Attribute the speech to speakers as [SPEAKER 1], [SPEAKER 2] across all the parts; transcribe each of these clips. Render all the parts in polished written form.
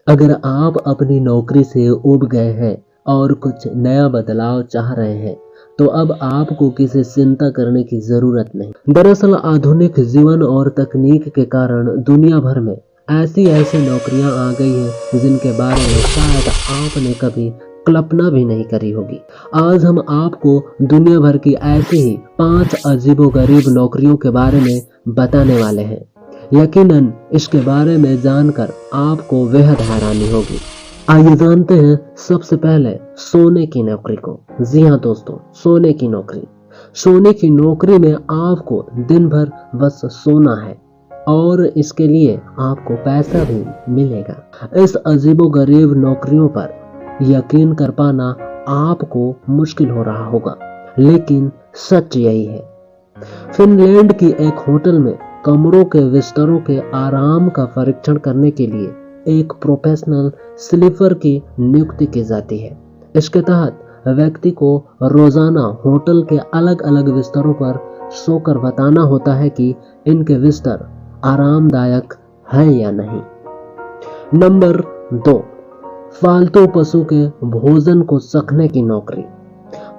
[SPEAKER 1] अगर आप अपनी नौकरी से ऊब गए हैं और कुछ नया बदलाव चाह रहे हैं तो अब आपको किसी चिंता करने की जरूरत नहीं। दरअसल आधुनिक जीवन और तकनीक के कारण दुनिया भर में ऐसी नौकरियां आ गई हैं जिनके बारे में शायद आपने कभी कल्पना भी नहीं करी होगी। आज हम आपको दुनिया भर की ऐसी ही 5 अजीबोगरीब नौकरियों के बारे में बताने वाले हैं। यकीनन इसके बारे में जानकर आपको बेहद हैरानी होगी। आइए जानते हैं सबसे पहले सोने की नौकरी को। जी हाँ दोस्तों, सोने की नौकरी। सोने की नौकरी में आपको दिन भर बस सोना है और इसके लिए आपको पैसा भी मिलेगा। इस अजीबोगरीब नौकरियों पर यकीन कर पाना आपको मुश्किल हो रहा होगा, लेकिन सच यही है। फिनलैंड की एक होटल में कमरों के बिस्तरों के आराम का परीक्षण करने के लिए एक प्रोफेशनल स्लीपर की नियुक्ति की जाती है। इसके तहत व्यक्ति को रोजाना होटल के अलग अलग बिस्तरों पर सोकर बताना होता है कि इनके बिस्तर आरामदायक है या नहीं। नंबर 2, पालतू पशु के भोजन को चखने की नौकरी।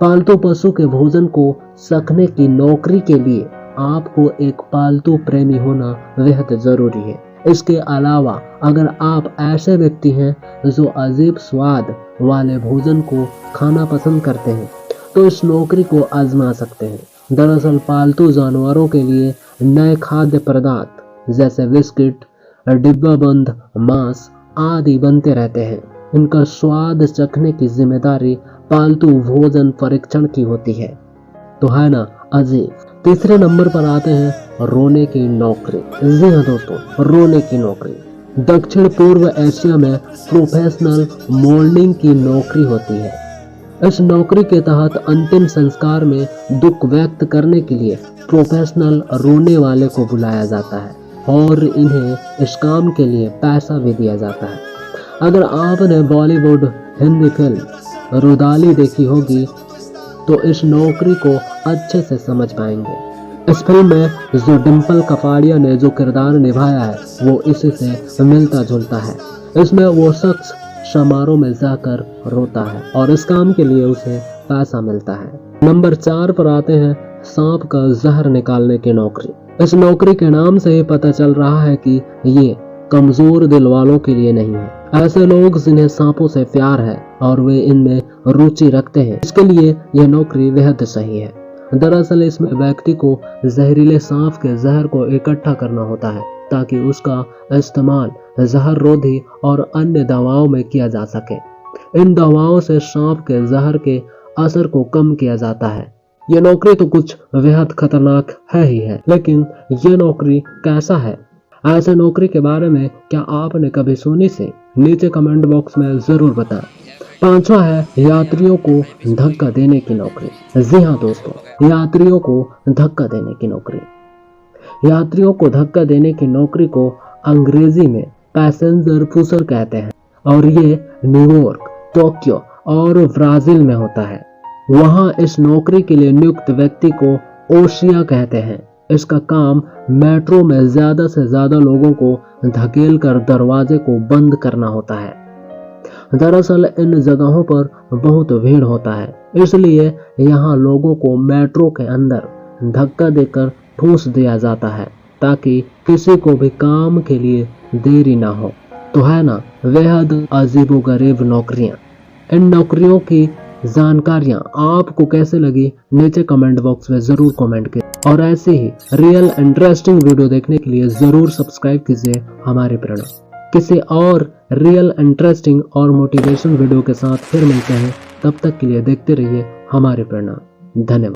[SPEAKER 1] पालतू पशु के भोजन को चखने की नौकरी के लिए आपको एक पालतू प्रेमी होना बेहद जरूरी है। इसके अलावा अगर आप ऐसे व्यक्ति हैं जो अजीब स्वाद वाले भोजन को खाना पसंद करते हैं तो इस नौकरी को आजमा सकते हैं। दरअसल पालतू जानवरों के लिए नए खाद्य पदार्थ जैसे बिस्किट, डिब्बाबंद मांस आदि बनते रहते हैं। इनका स्वाद चखने की जिम्मेदारी पालतू भोजन परीक्षण की होती है। तो है ना अजीब। तीसरे नंबर पर आते हैं रोने की नौकरी। जी हाँ दोस्तों, रोने की नौकरी दक्षिण पूर्व एशिया में प्रोफेशनल मोर्निंग की नौकरी होती है। इस नौकरी के तहत अंतिम संस्कार में दुख व्यक्त करने के लिए प्रोफेशनल रोने वाले को बुलाया जाता है और इन्हें इस काम के लिए पैसा भी दिया जाता है। अगर आपने बॉलीवुड हिंदी फिल्म रुदाली देखी होगी तो इस नौकरी को अच्छे से समझ पाएंगे। इस फिल्म में जो डिम्पल कपाड़िया ने जो किरदार निभाया है वो इसी से मिलता जुलता है। इसमें वो शख्स समारोह में जाकर रोता है और इस काम के लिए उसे पैसा मिलता है। नंबर 4 पर आते हैं सांप का जहर निकालने की नौकरी। इस नौकरी के नाम से ही पता चल रहा है कि ये कमजोर दिल वालों के लिए नहीं है। ऐसे लोग जिन्हें सांपों से प्यार है और वे इनमें रुचि रखते हैं, इसके लिए यह नौकरी बेहद सही है। दरअसल इसमें व्यक्ति को जहरीले सांप के जहर को इकट्ठा करना होता है ताकि उसका इस्तेमाल जहर रोधी और अन्य दवाओं में किया जा सके। इन दवाओं से सांप के जहर के असर को कम किया जाता है। यह नौकरी तो कुछ बेहद खतरनाक है ही है, लेकिन यह नौकरी कैसा है? ऐसे नौकरी के बारे में क्या आपने कभी सुनी से? नीचे कमेंट बॉक्स में जरूर बताएं। 5वां है यात्रियों को धक्का देने की नौकरी। जी हाँ दोस्तों, यात्रियों को धक्का देने की नौकरी। यात्रियों को धक्का देने की नौकरी को अंग्रेजी में पैसेंजर पुशर कहते हैं और ये न्यूयॉर्क, टोक्यो और ब्राजील में होता है। वहाँ इस नौकरी के लिए नियुक्त व्यक्ति को ओशिया कहते हैं। इसका काम मेट्रो में ज्यादा से ज्यादा लोगों को धकेल कर दरवाजे को बंद करना होता है। दरअसल इन जगहों पर बहुत भीड़ होता है, इसलिए यहाँ लोगों को मेट्रो के अंदर धक्का देकर ठूस दिया जाता है ताकि किसी को भी काम के लिए देरी ना हो। तो है ना बेहद अजीबोगरीब नौकरियां। इन नौकरियों की जानकारियां आपको कैसे लगी नीचे कमेंट बॉक्स में जरूर कमेंट करें और ऐसे ही रियल इंटरेस्टिंग वीडियो देखने के लिए जरूर सब्सक्राइब कीजिए हमारे प्रेरणा। किसी और रियल इंटरेस्टिंग और मोटिवेशन वीडियो के साथ फिर मिलते हैं, तब तक के लिए देखते रहिए हमारे प्रेरणा। धन्यवाद।